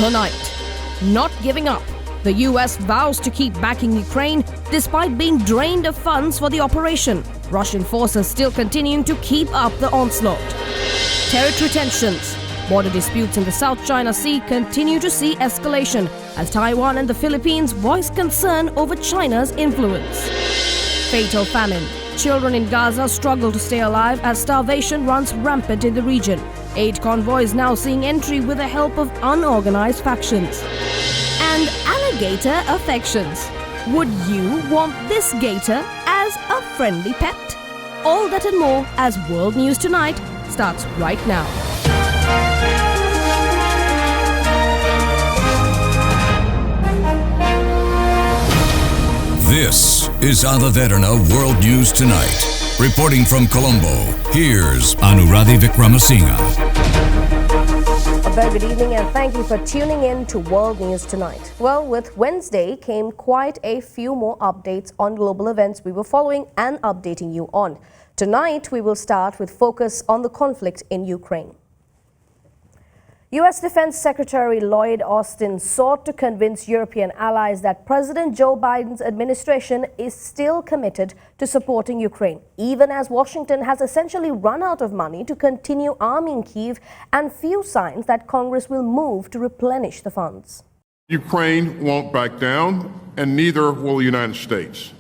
tonight. Not giving up. The US vows to keep backing Ukraine despite being drained of funds for the operation. Russian forces still continuing to keep up the onslaught. Territory tensions. Border disputes in the South China Sea continue to see escalation as Taiwan and the Philippines voice concern over China's influence. Fatal famine. Children in Gaza struggle to stay alive as starvation runs rampant in the region. Aid convoys now seeing entry with the help of unorganized factions. And alligator affections. Would you want this gator as a friendly pet? All that and more as World News Tonight starts right now. This is Derana World News Tonight. Reporting from Colombo, here's Anuradhi Vikramasinghe. A very good evening and thank you for tuning in to World News Tonight. Well, with Wednesday came quite a few more updates on global events we were following and updating you on. Tonight, we will start with focus on the conflict in Ukraine. U.S. Defense Secretary Lloyd Austin sought to convince European allies that President Joe Biden's administration is still committed to supporting Ukraine, even as Washington has essentially run out of money to continue arming Kyiv and few signs that Congress will move to replenish the funds. Ukraine won't back down, and neither will the United States.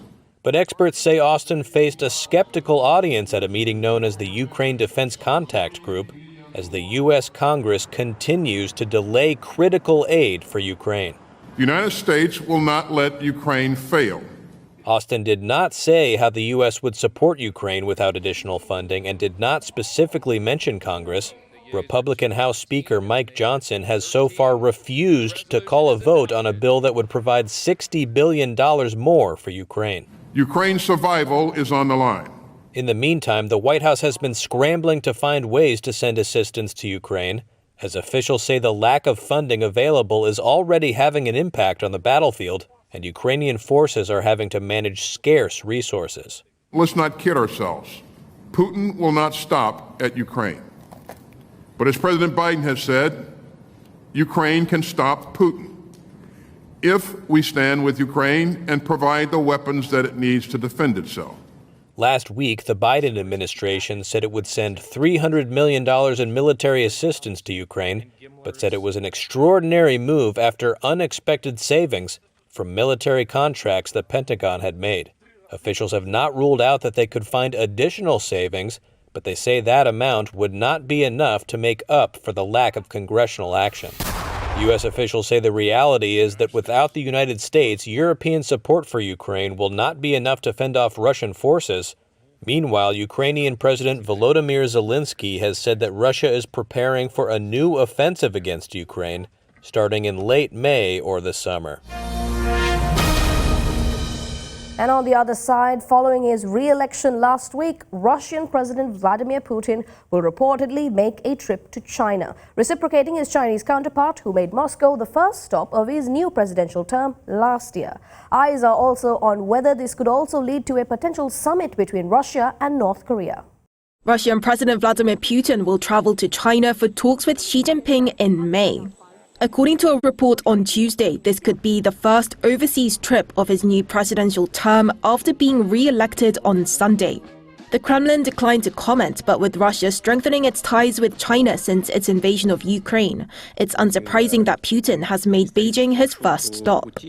But experts say Austin faced a skeptical audience at a meeting known as the Ukraine Defense Contact Group, as the U.S. Congress continues to delay critical aid for Ukraine. The United States will not let Ukraine fail. Austin did not say how the U.S. would support Ukraine without additional funding and did not specifically mention Congress. Republican House Speaker Mike Johnson has so far refused to call a vote on a bill that would provide $60 billion more for Ukraine. Ukraine's survival is on the line. In the meantime, the White House has been scrambling to find ways to send assistance to Ukraine, as officials say the lack of funding available is already having an impact on the battlefield, and Ukrainian forces are having to manage scarce resources. Let's not kid ourselves. Putin will not stop at Ukraine. But as President Biden has said, Ukraine can stop Putin if we stand with Ukraine and provide the weapons that it needs to defend itself. Last week, the Biden administration said it would send $300 million in military assistance to Ukraine, but said it was an extraordinary move after unexpected savings from military contracts the Pentagon had made. Officials have not ruled out that they could find additional savings, but they say that amount would not be enough to make up for the lack of congressional action. U.S. officials say the reality is that without the United States, European support for Ukraine will not be enough to fend off Russian forces. Meanwhile, Ukrainian President Volodymyr Zelensky has said that Russia is preparing for a new offensive against Ukraine, starting in late May or the summer. And on the other side, following his re-election last week, Russian President Vladimir Putin will reportedly make a trip to China, reciprocating his Chinese counterpart who made Moscow the first stop of his new presidential term last year. Eyes are also on whether this could also lead to a potential summit between Russia and North Korea. Russian President Vladimir Putin will travel to China for talks with Xi Jinping in May. According to a report on Tuesday, this could be the first overseas trip of his new presidential term after being re-elected on Sunday. The Kremlin declined to comment, but with Russia strengthening its ties with China since its invasion of Ukraine, it's unsurprising that Putin has made Beijing his first stop.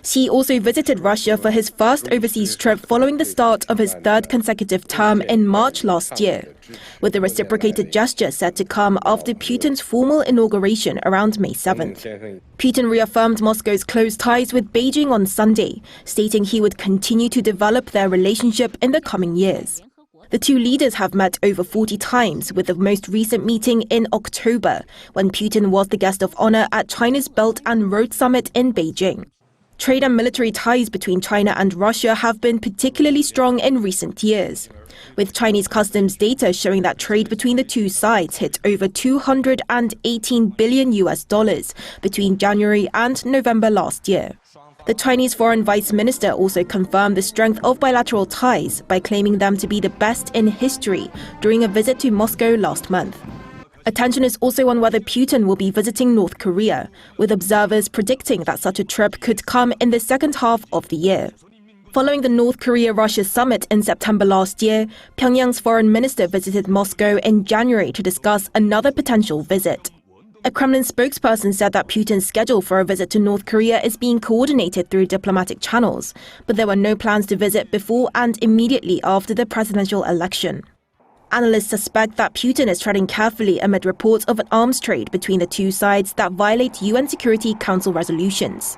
Xi also visited Russia for his first overseas trip following the start of his third consecutive term in March last year, with the reciprocated gesture set to come after Putin's formal inauguration around May 7th. Putin reaffirmed Moscow's close ties with Beijing on Sunday, stating he would continue to develop their relationship in the coming years. The two leaders have met over 40 times, with the most recent meeting in October, when Putin was the guest of honor at China's Belt and Road Summit in Beijing. Trade and military ties between China and Russia have been particularly strong in recent years, with Chinese customs data showing that trade between the two sides hit over $218 billion between January and November last year. The Chinese Foreign Vice Minister also confirmed the strength of bilateral ties by claiming them to be the best in history during a visit to Moscow last month. Attention is also on whether Putin will be visiting North Korea, with observers predicting that such a trip could come in the second half of the year. Following the North Korea-Russia summit in September last year, Pyongyang's foreign minister visited Moscow in January to discuss another potential visit. A Kremlin spokesperson said that Putin's schedule for a visit to North Korea is being coordinated through diplomatic channels, but there were no plans to visit before and immediately after the presidential election. Analysts suspect that Putin is treading carefully amid reports of an arms trade between the two sides that violate UN Security Council resolutions.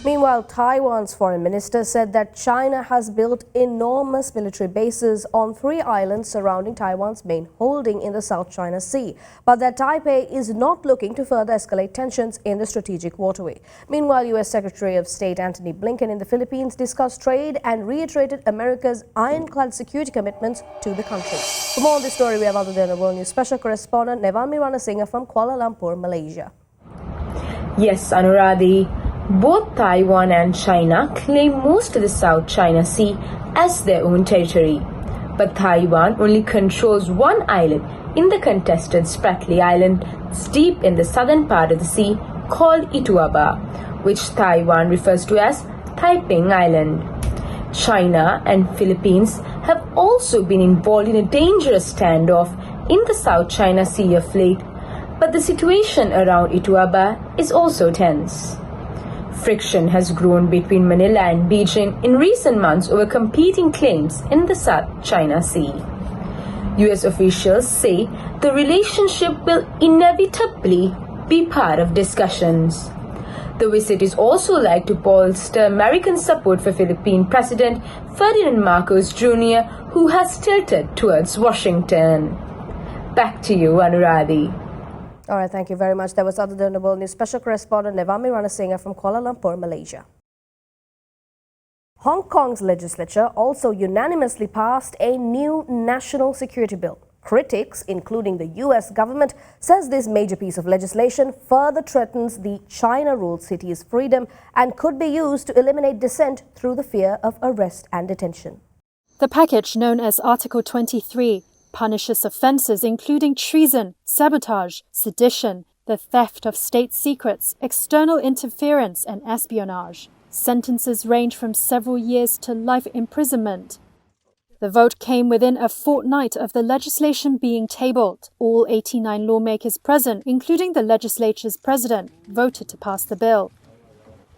Meanwhile, Taiwan's foreign minister said that China has built enormous military bases on 3 islands surrounding Taiwan's main holding in the South China Sea, but that Taipei is not looking to further escalate tensions in the strategic waterway. Meanwhile, U.S. Secretary of State Antony Blinken in the Philippines discussed trade and reiterated America's ironclad security commitments to the country. For more on this story, we have Alligator World News special correspondent Nevami Ranasinghe from Kuala Lumpur, Malaysia. Yes, Anuradhi. Both Taiwan and China claim most of the South China Sea as their own territory. But Taiwan only controls one island in the contested Spratly Island, deep in the southern part of the sea, called Ituaba, which Taiwan refers to as Taiping Island. China and Philippines have also been involved in a dangerous standoff in the South China Sea of late, but the situation around Ituaba is also tense. Friction has grown between Manila and Beijing in recent months over competing claims in the South China Sea. US officials say the relationship will inevitably be part of discussions. The visit is also like to bolster American support for Philippine President Ferdinand Marcos Jr., who has tilted towards Washington. Back to you, Anuradhi. All right, thank you very much. That was Alligator World News special correspondent Nevami Ranasinghe from Kuala Lumpur, Malaysia. Hong Kong's legislature also unanimously passed a new national security bill. Critics, including the US government, says this major piece of legislation further threatens the China-ruled city's freedom and could be used to eliminate dissent through the fear of arrest and detention. The package, known as Article 23, punishes offences including treason, sabotage, sedition, the theft of state secrets, external interference and espionage. Sentences range from several years to life imprisonment. The vote came within a fortnight of the legislation being tabled. All 89 lawmakers present, including the legislature's president, voted to pass the bill.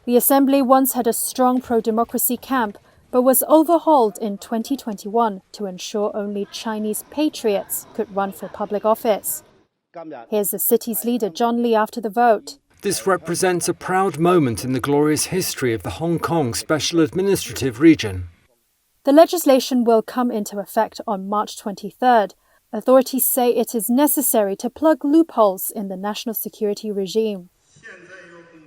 The assembly once had a strong pro-democracy camp, but was overhauled in 2021 to ensure only Chinese patriots could run for public office. Here's the city's leader, John Lee, after the vote. This represents a proud moment in the glorious history of the Hong Kong Special Administrative Region. The legislation will come into effect on March 23rd. Authorities say it is necessary to plug loopholes in the national security regime.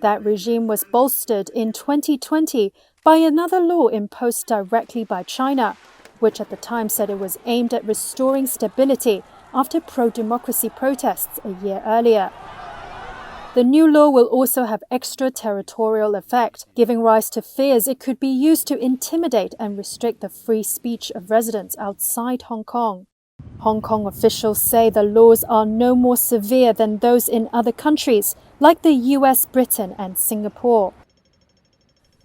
That regime was bolstered in 2020 by another law imposed directly by China, which at the time said it was aimed at restoring stability after pro-democracy protests a year earlier. The new law will also have extraterritorial effect, giving rise to fears it could be used to intimidate and restrict the free speech of residents outside Hong Kong. Hong Kong officials say the laws are no more severe than those in other countries, like the US, Britain and Singapore.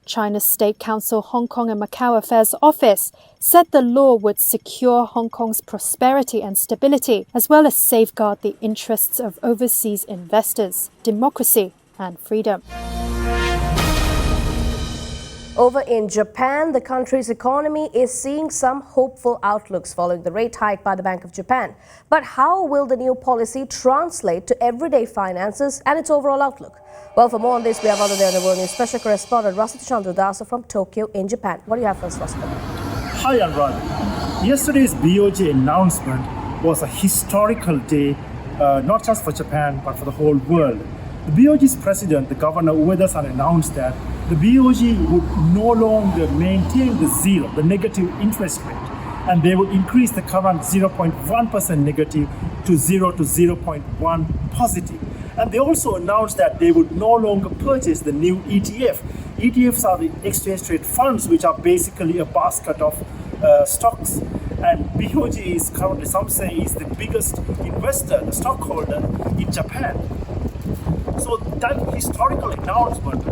China's State Council Hong Kong and Macau Affairs Office said the law would secure Hong Kong's prosperity and stability, as well as safeguard the interests of overseas investors, democracy and freedom. Over in Japan, the country's economy is seeing some hopeful outlooks following the rate hike by the Bank of Japan. But how will the new policy translate to everyday finances and its overall outlook? Well, for more on this, we have Alligator World News special correspondent Rasita Chandradasa from Tokyo in Japan. What do you have for us, Rasita? Hi, Anurad. Yesterday's BOJ announcement was a historical day, not just for Japan, but for the whole world. The BOJ's president, the Governor Ueda-san, announced that the BOJ would no longer maintain the negative interest rate, and they would increase the current 0.1% negative to 0 to 0.1 positive. And they also announced that they would no longer purchase the new ETF. ETFs are the exchange trade funds, which are basically a basket of stocks. And BOJ is currently, some say, is the biggest investor, the stockholder in Japan. So that historical announcement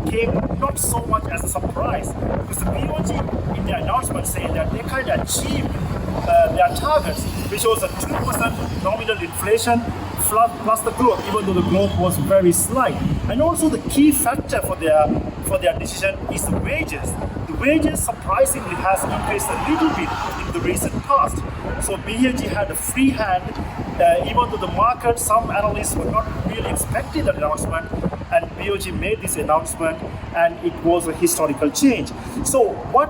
came not so much as a surprise, because the BOJ in the announcement said that they kind of achieved their targets, which was a 2% nominal inflation plus the growth, even though the growth was very slight. And also the key factor for their decision is the wages. The wages surprisingly has increased a little bit in the recent past. So BOJ had a free hand, even though the market, some analysts were not really expecting that announcement, and BOJ made this announcement, and it was a historical change. So what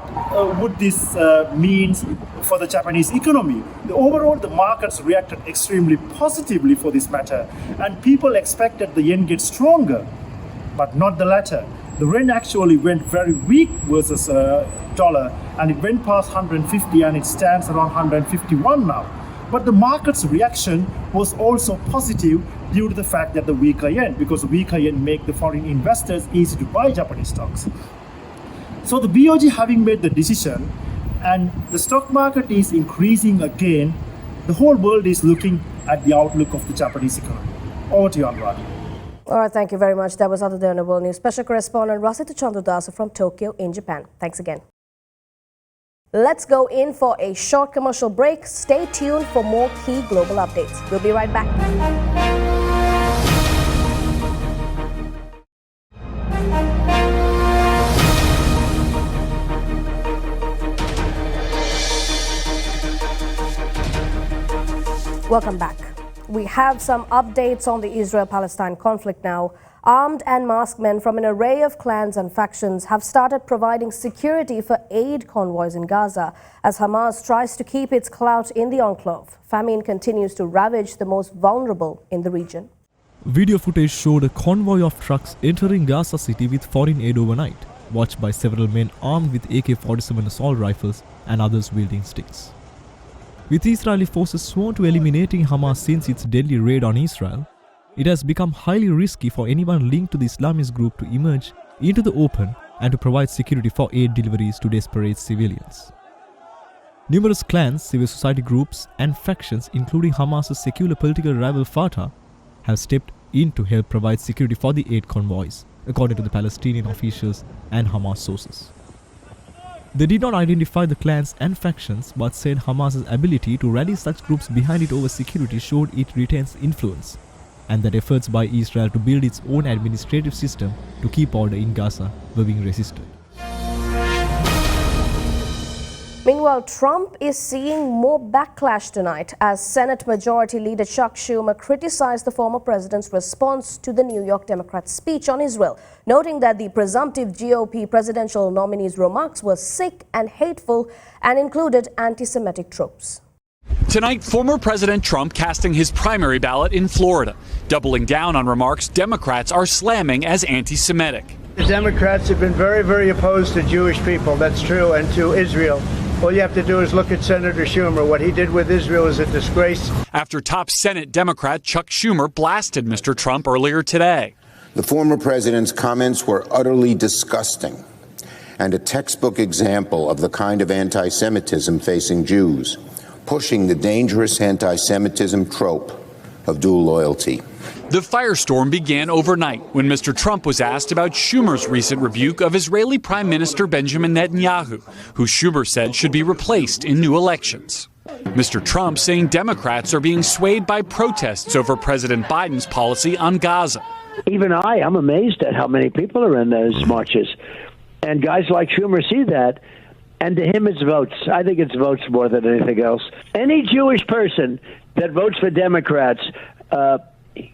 would this mean for the Japanese economy? Overall, the markets reacted extremely positively for this matter, and people expected the yen get stronger, but not the latter. The yen actually went very weak versus dollar, and it went past 150, and it stands around 151 now. But the market's reaction was also positive due to the fact that the weaker yen, because the weaker yen make the foreign investors easy to buy Japanese stocks. So the BOJ having made the decision, and the stock market is increasing again, the whole world is looking at the outlook of the Japanese economy. Over to you, Anurag. All right, thank you very much. That was other Derana World News Special Correspondent Rasita Chandradasa from Tokyo in Japan. Thanks again. Let's go in for a short commercial break. Stay tuned for more key global updates. We'll be right back. Welcome back. We have some updates on the Israel-Palestine conflict now. Armed and masked men from an array of clans and factions have started providing security for aid convoys in Gaza as Hamas tries to keep its clout in the enclave. Famine continues to ravage the most vulnerable in the region. Video footage showed a convoy of trucks entering Gaza City with foreign aid overnight, watched by several men armed with AK-47 assault rifles and others wielding sticks. With Israeli forces sworn to eliminating Hamas since its deadly raid on Israel, it has become highly risky for anyone linked to the Islamist group to emerge into the open and to provide security for aid deliveries to desperate civilians. Numerous clans, civil society groups and factions, including Hamas's secular political rival Fatah, have stepped in to help provide security for the aid convoys, according to the Palestinian officials and Hamas sources. They did not identify the clans and factions, but said Hamas's ability to rally such groups behind it over security showed it retains influence, and that efforts by Israel to build its own administrative system to keep order in Gaza were being resisted. Meanwhile, Trump is seeing more backlash tonight as Senate Majority Leader Chuck Schumer criticized the former president's response to the New York Democrats' speech on Israel, noting that the presumptive GOP presidential nominee's remarks were sick and hateful and included anti-Semitic tropes. Tonight, former President Trump casting his primary ballot in Florida, doubling down on remarks Democrats are slamming as anti-Semitic. The Democrats have been very, very opposed to Jewish people, that's true, and to Israel. All you have to do is look at Senator Schumer. What he did with Israel is a disgrace. After top Senate Democrat Chuck Schumer blasted Mr. Trump earlier today. The former president's comments were utterly disgusting and a textbook example of the kind of anti-Semitism facing Jews, pushing the dangerous anti-Semitism trope of dual loyalty. The firestorm began overnight when Mr. Trump was asked about Schumer's recent rebuke of Israeli Prime Minister Benjamin Netanyahu, who Schumer said should be replaced in new elections. Mr. Trump saying Democrats are being swayed by protests over President Biden's policy on Gaza. Even I'm amazed at how many people are in those marches. And guys like Schumer see that. And to him, it's votes. I think it's votes more than anything else. Any Jewish person that votes for Democrats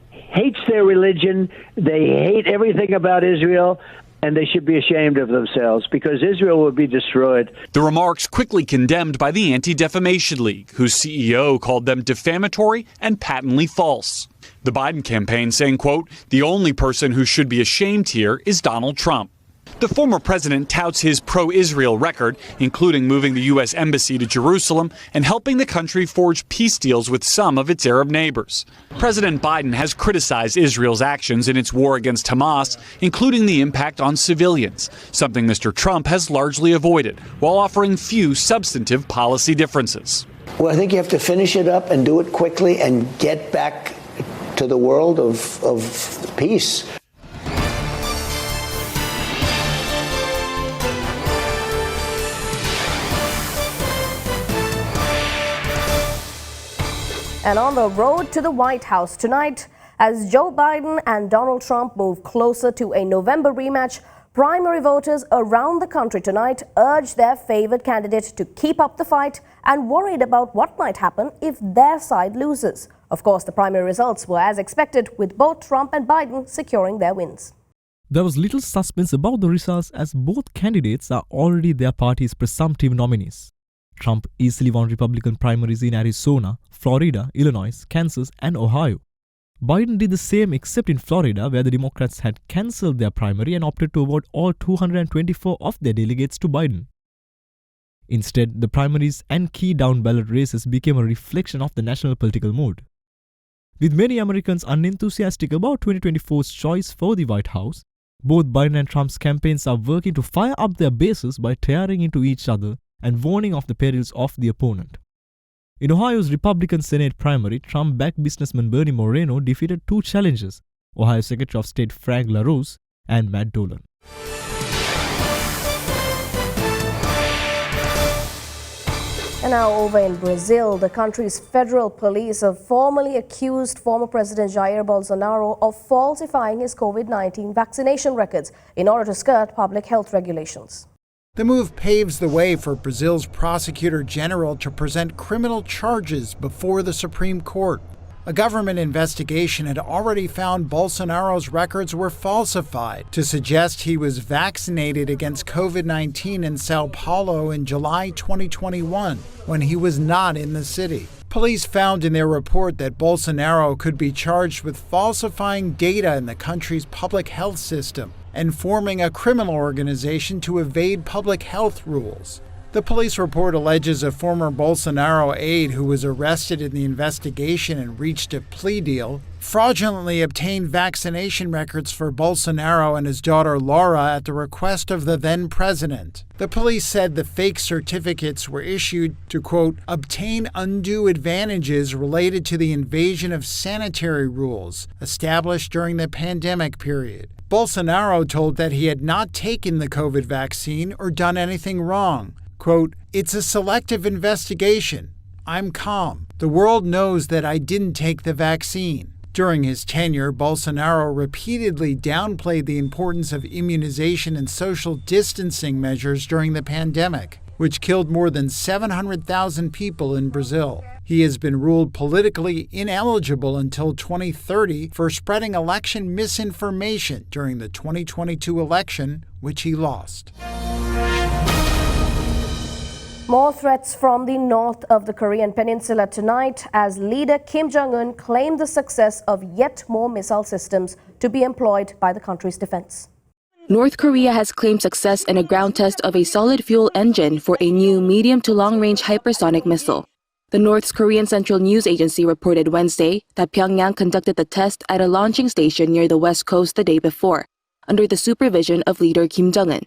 hates their religion. They hate everything about Israel, and they should be ashamed of themselves because Israel would be destroyed. The remarks quickly condemned by the Anti-Defamation League, whose CEO called them defamatory and patently false. The Biden campaign saying, quote, the only person who should be ashamed here is Donald Trump. The former president touts his pro-Israel record, including moving the U.S. embassy to Jerusalem and helping the country forge peace deals with some of its Arab neighbors. President Biden has criticized Israel's actions in its war against Hamas, including the impact on civilians, something Mr. Trump has largely avoided, while offering few substantive policy differences. Well, I think you have to finish it up and do it quickly and get back to the world of peace. And on the road to the White House tonight, as Joe Biden and Donald Trump move closer to a November rematch, primary voters around the country tonight urge their favored candidate to keep up the fight and worried about what might happen if their side loses. Of course, the primary results were as expected, with both Trump and Biden securing their wins. There was little suspense about the results as both candidates are already their party's presumptive nominees. Trump easily won Republican primaries in Arizona, Florida, Illinois, Kansas, and Ohio. Biden did the same except in Florida, where the Democrats had cancelled their primary and opted to award all 224 of their delegates to Biden. Instead, the primaries and key down-ballot races became a reflection of the national political mood. With many Americans unenthusiastic about 2024's choice for the White House, both Biden and Trump's campaigns are working to fire up their bases by tearing into each other and warning of the perils of the opponent. In Ohio's Republican Senate primary, Trump-backed businessman Bernie Moreno defeated two challengers, Ohio Secretary of State Frank LaRose and Matt Dolan. And now over in Brazil, the country's federal police have formally accused former President Jair Bolsonaro of falsifying his COVID-19 vaccination records in order to skirt public health regulations. The move paves the way for Brazil's prosecutor general to present criminal charges before the Supreme Court. A government investigation had already found Bolsonaro's records were falsified to suggest he was vaccinated against COVID-19 in Sao Paulo in July 2021, when he was not in the city. Police found in their report that Bolsonaro could be charged with falsifying data in the country's public health system and forming a criminal organization to evade public health rules. The police report alleges a former Bolsonaro aide who was arrested in the investigation and reached a plea deal fraudulently obtained vaccination records for Bolsonaro and his daughter Laura at the request of the then president. The police said the fake certificates were issued to, quote, obtain undue advantages related to the invasion of sanitary rules established during the pandemic period. Bolsonaro told that he had not taken the COVID vaccine or done anything wrong. Quote, it's a selective investigation. I'm calm. The world knows that I didn't take the vaccine. During his tenure, Bolsonaro repeatedly downplayed the importance of immunization and social distancing measures during the pandemic, which killed more than 700,000 people in Brazil. He has been ruled politically ineligible until 2030 for spreading election misinformation during the 2022 election, which he lost. More threats from the north of the Korean peninsula tonight as leader Kim Jong-un claimed the success of yet more missile systems to be employed by the country's defense. North Korea has claimed success in a ground test of a solid-fuel engine for a new medium to long-range hypersonic missile. The North Korean Central News Agency reported Wednesday that Pyongyang conducted the test at a launching station near the west coast the day before, under the supervision of leader Kim Jong-un.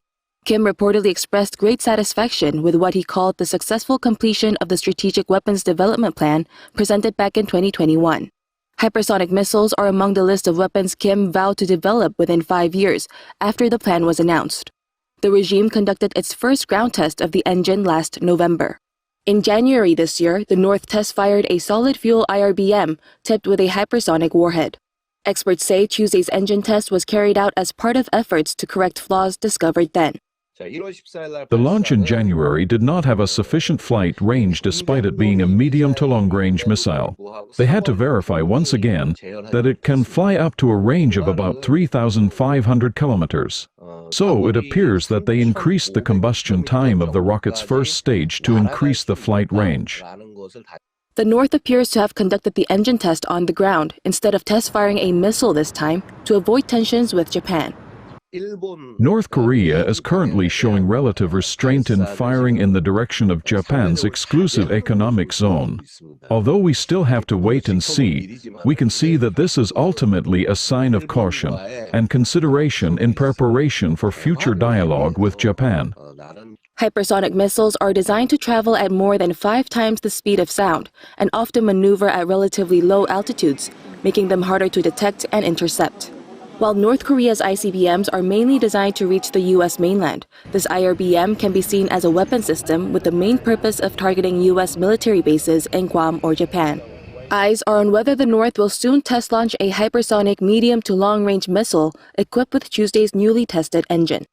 Kim reportedly expressed great satisfaction with what he called the successful completion of the Strategic Weapons Development Plan presented back in 2021. Hypersonic missiles are among the list of weapons Kim vowed to develop within 5 years after the plan was announced. The regime conducted its first ground test of the engine last November. In January this year, the North test-fired a solid-fuel IRBM tipped with a hypersonic warhead. Experts say Tuesday's engine test was carried out as part of efforts to correct flaws discovered then. The launch in January did not have a sufficient flight range despite it being a medium to long-range missile. They had to verify once again that it can fly up to a range of about 3,500 kilometers. So it appears that they increased the combustion time of the rocket's first stage to increase the flight range. The North appears to have conducted the engine test on the ground instead of test-firing a missile this time to avoid tensions with Japan. North Korea is currently showing relative restraint in firing in the direction of Japan's exclusive economic zone. Although we still have to wait and see, we can see that this is ultimately a sign of caution and consideration in preparation for future dialogue with Japan. Hypersonic missiles are designed to travel at more than 5 times the speed of sound and often maneuver at relatively low altitudes, making them harder to detect and intercept. While North Korea's ICBMs are mainly designed to reach the U.S. mainland, this IRBM can be seen as a weapon system with the main purpose of targeting U.S. military bases in Guam or Japan. Eyes are on whether the North will soon test launch a hypersonic medium to long-range missile equipped with Tuesday's newly tested engine.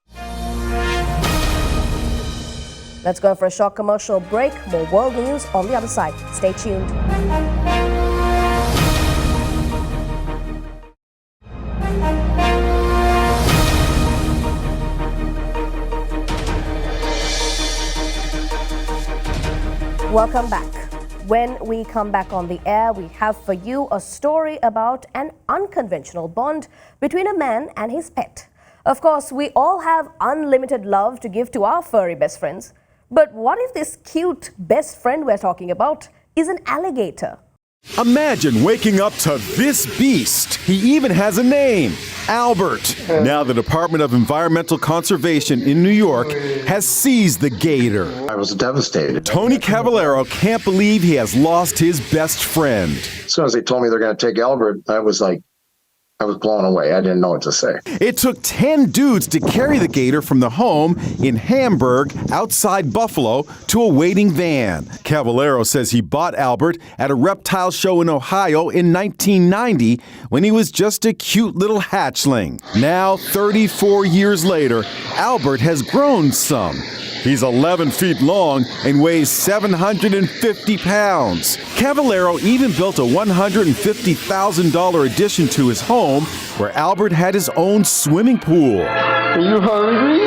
Let's go for a short commercial break. More world news on the other side. Stay tuned. Welcome back. When we come back on the air, we have for you a story about an unconventional bond between a man and his pet. Of course, we all have unlimited love to give to our furry best friends. But what if this cute best friend we're talking about is an alligator? Imagine waking up to this beast. He even has a name, Albert. Now the Department of Environmental Conservation in New York has seized the gator. I was devastated. Tony Cavallero can't believe he has lost his best friend. As soon as they told me they're going to take Albert, I was blown away. I didn't know what to say. It took 10 dudes to carry the gator from the home in Hamburg, outside Buffalo, to a waiting van. Cavallero says he bought Albert at a reptile show in Ohio in 1990 when he was just a cute little hatchling. Now, 34 years later, Albert has grown some. He's 11 feet long and weighs 750 pounds. Cavallero even built a $150,000 addition to his home where Albert had his own swimming pool. Are you hungry?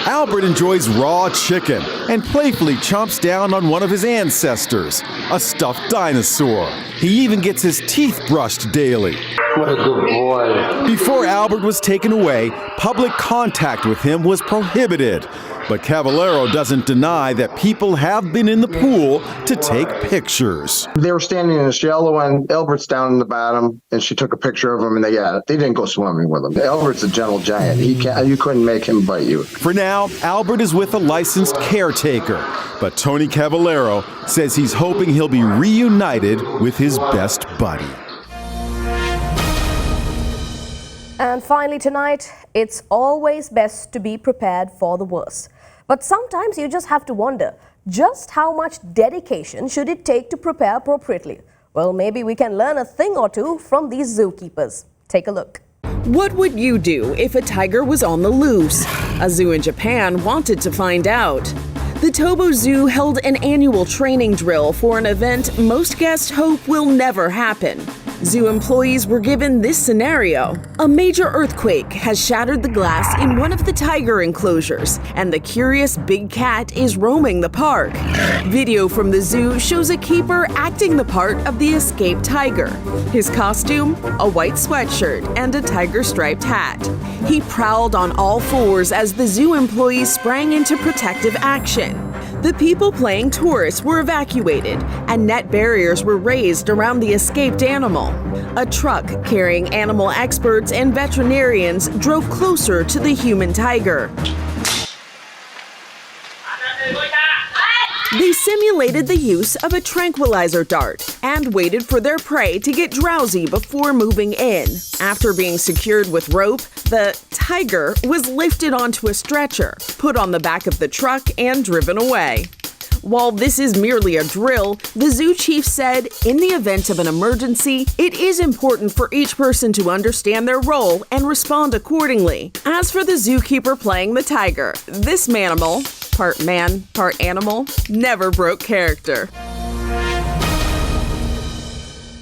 Albert enjoys raw chicken and playfully chomps down on one of his ancestors, a stuffed dinosaur. He even gets his teeth brushed daily. What a good boy. Before Albert was taken away, public contact with him was prohibited. But Cavallero doesn't deny that people have been in the pool to take pictures. They were standing in a shallow end. Albert's down in the bottom, and she took a picture of him, and they didn't go swimming with him. Albert's a gentle giant. You couldn't make him bite you. For now, Albert is with a licensed caretaker. But Tony Cavallero says he's hoping he'll be reunited with his best buddy. And finally tonight, it's always best to be prepared for the worst. But sometimes you just have to wonder, just how much dedication should it take to prepare appropriately? Well, maybe we can learn a thing or two from these zookeepers. Take a look. What would you do if a tiger was on the loose? A zoo in Japan wanted to find out. The Tobo Zoo held an annual training drill for an event most guests hope will never happen. Zoo employees were given this scenario. A major earthquake has shattered the glass in one of the tiger enclosures, and the curious big cat is roaming the park. Video from the zoo shows a keeper acting the part of the escaped tiger. His costume? A white sweatshirt and a tiger-striped hat. He prowled on all fours as the zoo employees sprang into protective action. The people playing tourists were evacuated, and net barriers were raised around the escaped animal. A truck carrying animal experts and veterinarians drove closer to the human tiger. They simulated the use of a tranquilizer dart and waited for their prey to get drowsy before moving in. After being secured with rope, the tiger was lifted onto a stretcher, put on the back of the truck, and driven away. While this is merely a drill, the zoo chief said, in the event of an emergency, it is important for each person to understand their role and respond accordingly. As for the zookeeper playing the tiger, this manimal, part man, part animal, never broke character.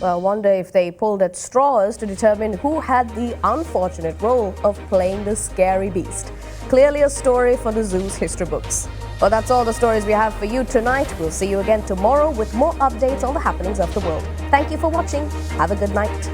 Well, I wonder if they pulled at straws to determine who had the unfortunate role of playing the scary beast. Clearly a story for the zoo's history books. Well, that's all the stories we have for you tonight. We'll see you again tomorrow with more updates on the happenings of the world. Thank you for watching. Have a good night.